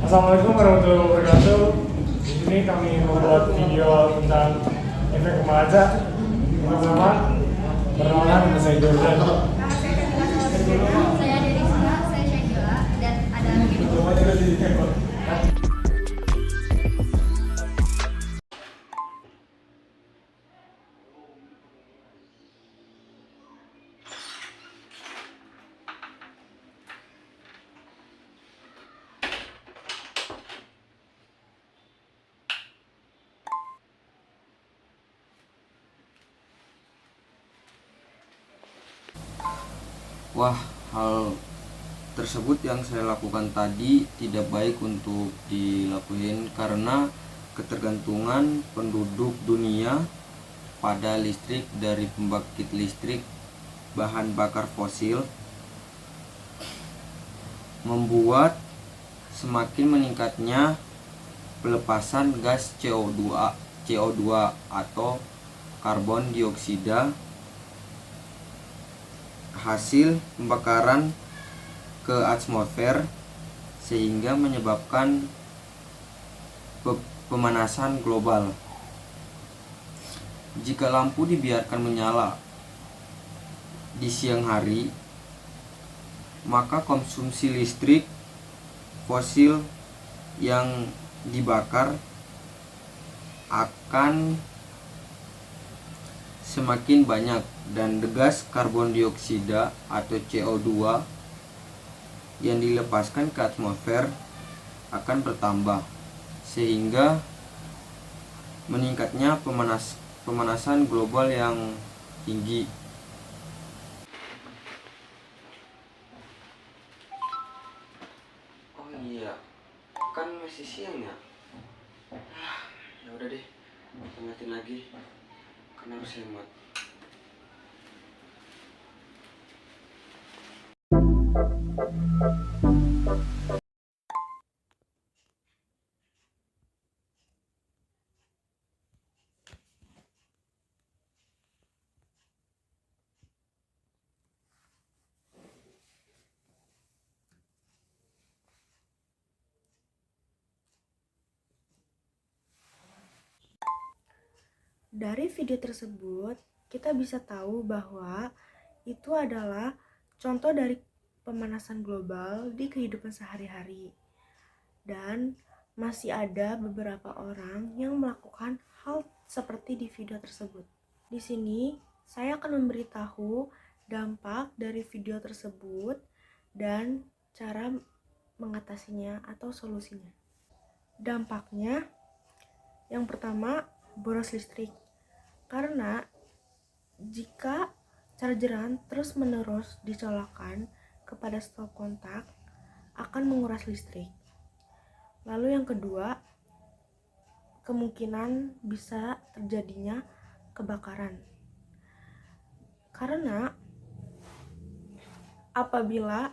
Assalamualaikum warahmatullahi wabarakatuh. Di sini kami membuat video tentang efek remaja bersama perkenalan saya Jordan. Saya Derisma, saya Syangila, dan ada lagi. Wah, hal tersebut yang saya lakukan tadi tidak baik untuk dilakuin karena ketergantungan penduduk dunia pada listrik dari pembangkit listrik bahan bakar fosil membuat semakin meningkatnya pelepasan gas CO2 atau karbon dioksida hasil pembakaran ke atmosfer sehingga menyebabkan pemanasan global. Jika lampu dibiarkan menyala di siang hari, maka konsumsi listrik fosil yang dibakar akan semakin banyak dan gas karbon dioksida atau CO2 yang dilepaskan ke atmosfer akan bertambah sehingga meningkatnya pemanasan global yang tinggi. Oh iya, kan masih siang ya. Ya udah deh, matiin lagi karena harus hemat. Dari video tersebut, kita bisa tahu bahwa itu adalah contoh dari pemanasan global di kehidupan sehari-hari. Dan masih ada beberapa orang yang melakukan hal seperti di video tersebut. Di sini, saya akan memberitahu dampak dari video tersebut dan cara mengatasinya atau solusinya. Dampaknya, yang pertama, boros listrik. Karena jika chargeran terus-menerus dicolokkan kepada stop kontak akan menguras listrik. Lalu yang kedua, kemungkinan bisa terjadinya kebakaran. Karena apabila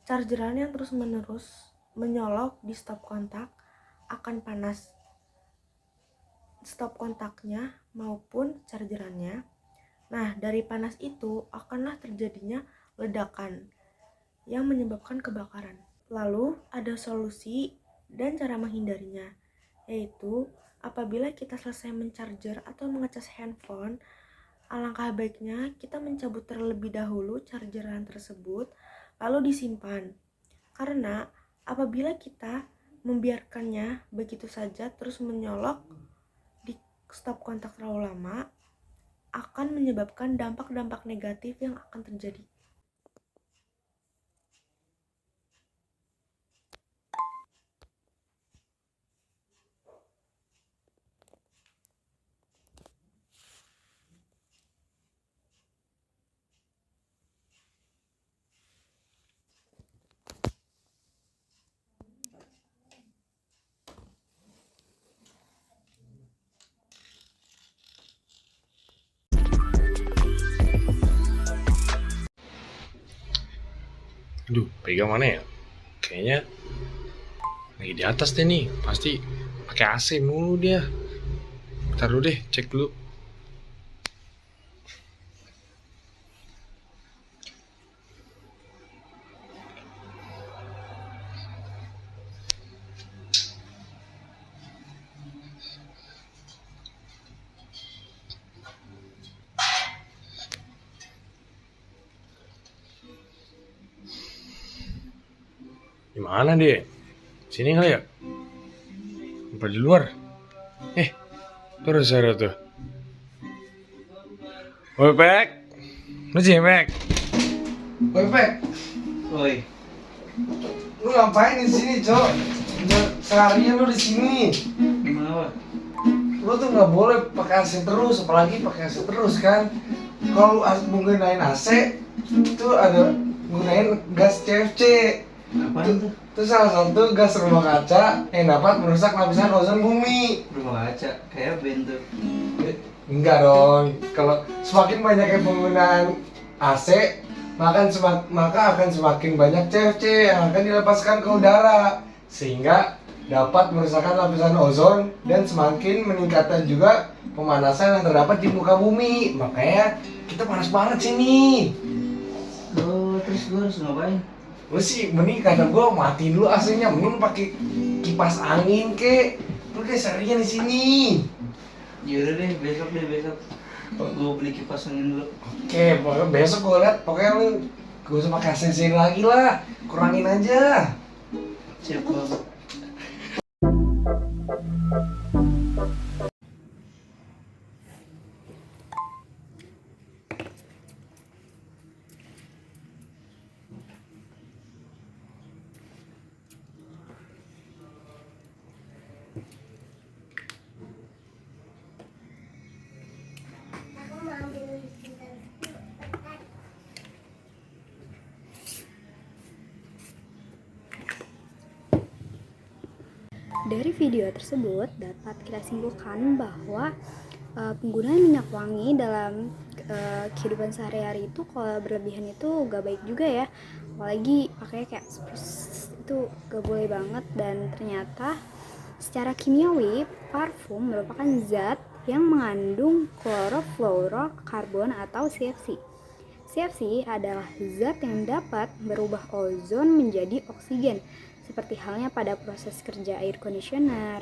chargeran yang terus-menerus menyolok di stop kontak akan panas stop kontaknya maupun chargerannya. Nah, dari panas itu akanlah terjadinya ledakan yang menyebabkan kebakaran. Lalu ada solusi dan cara menghindarinya, yaitu apabila kita selesai mencharger atau mengecas handphone, alangkah baiknya kita mencabut terlebih dahulu chargeran tersebut lalu disimpan. Karena apabila kita membiarkannya begitu saja terus menyolok stop kontak terlalu lama akan menyebabkan dampak-dampak negatif yang akan terjadi. Aduh, pegang mana ya? Kayaknya lagi di atas deh nih. Pasti pakai AC mulu dia. Bentar dulu deh, cek dulu. Di mana dia? Sini kali ya? Apa di luar? Tuh ada suara tuh. Woi Pek, lu sini Pek. Woi Pek, Woi, lu ngapain di sini, Cok? Udah seharian lu di sini. kenapa? Lu tuh nggak boleh pakai AC terus, apalagi pakai AC terus kan. Kalau lu menggunain AC, itu ada gunain gas CFC. Apaan tuh? Itu salah satu gas rumah kaca yang dapat merusak lapisan ozon bumi. Rumah kaca, kayak band tuh. Enggak dong. Kalau semakin banyak penggunaan AC, maka akan semakin banyak CFC yang akan dilepaskan ke udara, sehingga dapat merusakkan lapisan ozon dan semakin meningkatkan juga pemanasan yang terdapat di muka bumi. Makanya kita panas banget sini. Oh, terus gue harus ngapain? Lu sih mending kata gue matiin dulu AC-nya, mending pakai kipas angin kek. Lu kayak seharian di sini. Yaudah deh, besok. Gue beli kipas angin dulu. Oke, pokoknya besok gue liat, pokoknya lu gak usah pakai AC lagi lah, kurangin aja. Siap banget. Dari video tersebut dapat kita simpulkan bahwa penggunaan minyak wangi dalam kehidupan sehari-hari itu kalau berlebihan itu gak baik juga ya, apalagi pakainya kayak itu gak boleh banget. Dan ternyata secara kimiawi parfum merupakan zat yang mengandung klorofluorokarbon atau CFC. CFC adalah zat yang dapat berubah ozon menjadi oksigen, seperti halnya pada proses kerja air conditioner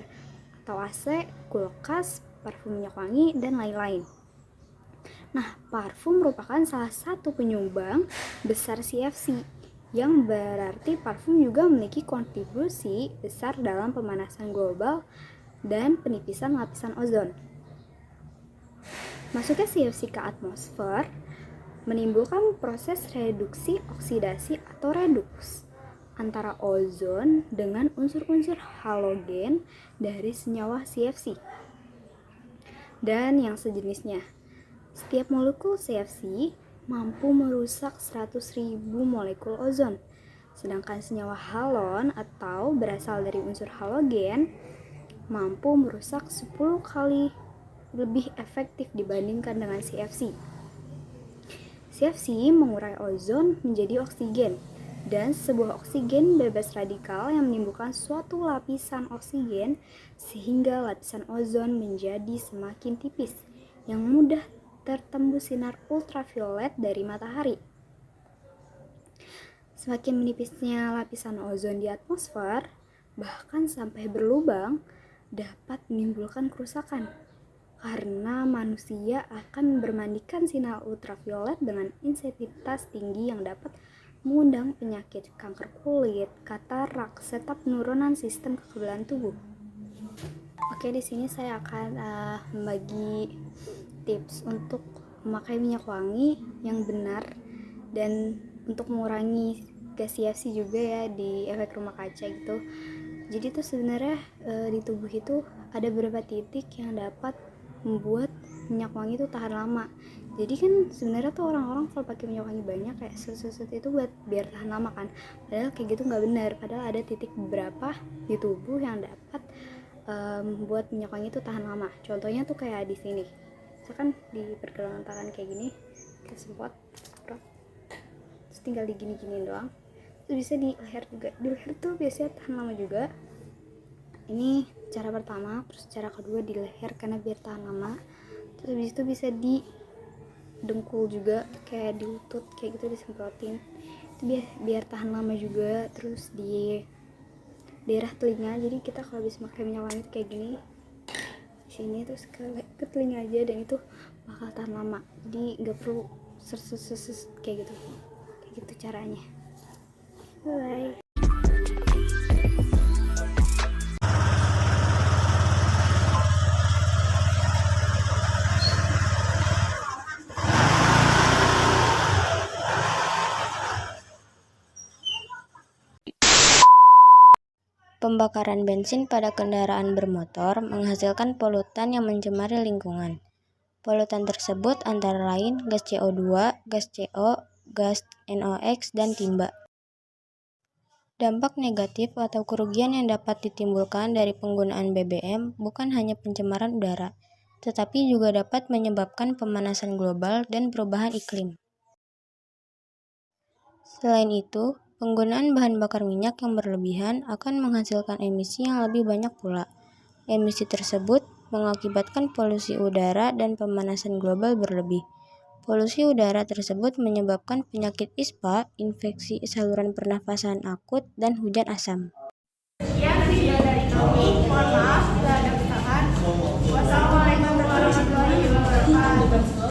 atau AC, kulkas, parfum minyak wangi, dan lain-lain. Nah, parfum merupakan salah satu penyumbang besar CFC, yang berarti parfum juga memiliki kontribusi besar dalam pemanasan global dan penipisan lapisan ozon. Masuknya CFC ke atmosfer menimbulkan proses reduksi oksidasi atau reduks antara ozon dengan unsur-unsur halogen dari senyawa CFC dan yang sejenisnya. Setiap molekul CFC mampu merusak 100.000 molekul ozon, sedangkan senyawa halon atau berasal dari unsur halogen mampu merusak 10 kali lebih efektif dibandingkan dengan CFC. CFC mengurai ozon menjadi oksigen, dan sebuah oksigen bebas radikal yang menimbulkan suatu lapisan oksigen sehingga lapisan ozon menjadi semakin tipis yang mudah tertembus sinar ultraviolet dari matahari. Semakin menipisnya lapisan ozon di atmosfer, bahkan sampai berlubang, dapat menimbulkan kerusakan karena manusia akan bermandikan sinar ultraviolet dengan intensitas tinggi yang dapat mengundang penyakit kanker kulit, katarak, serta penurunan sistem kekebalan tubuh. Oke, di sini saya akan membagi tips untuk memakai minyak wangi yang benar dan untuk mengurangi gas CFC juga ya di efek rumah kaca gitu. Jadi tuh sebenarnya di tubuh itu ada beberapa titik yang dapat membuat minyak wangi itu tahan lama. Jadi kan sebenarnya tuh orang-orang kalau pakai minyak wangi banyak kayak set itu buat biar tahan lama kan. Padahal kayak gitu nggak benar. Padahal ada titik beberapa di tubuh yang dapat membuat minyak wangi itu tahan lama. Contohnya tuh kayak di sini. Misalkan di pergelangan tangan kayak gini, kita semprot, terus tinggal digini-giniin doang. Terus bisa di leher juga. Di leher tuh biasanya tahan lama juga. Ini cara pertama. Terus cara kedua di leher karena biar tahan lama. Terus habis itu bisa di dengkul juga, kayak di lutut kayak gitu disemprotin. Itu biar tahan lama juga. Terus di daerah telinga. Jadi kita kalau habis pakai minyak wangi kayak gini, di sini terus ke telinga aja, dan itu bakal tahan lama. Jadi nggak perlu kayak gitu. Kayak gitu caranya. Bye. Pembakaran bensin pada kendaraan bermotor menghasilkan polutan yang mencemari lingkungan. Polutan tersebut antara lain gas CO2, gas CO, gas NOx, dan timba. Dampak negatif atau kerugian yang dapat ditimbulkan dari penggunaan BBM bukan hanya pencemaran udara, tetapi juga dapat menyebabkan pemanasan global dan perubahan iklim. Selain itu, penggunaan bahan bakar minyak yang berlebihan akan menghasilkan emisi yang lebih banyak pula. Emisi tersebut mengakibatkan polusi udara dan pemanasan global berlebih. Polusi udara tersebut menyebabkan penyakit ispa, infeksi saluran pernafasan akut, dan hujan asam. Sekian video dari kami. Mohon maaf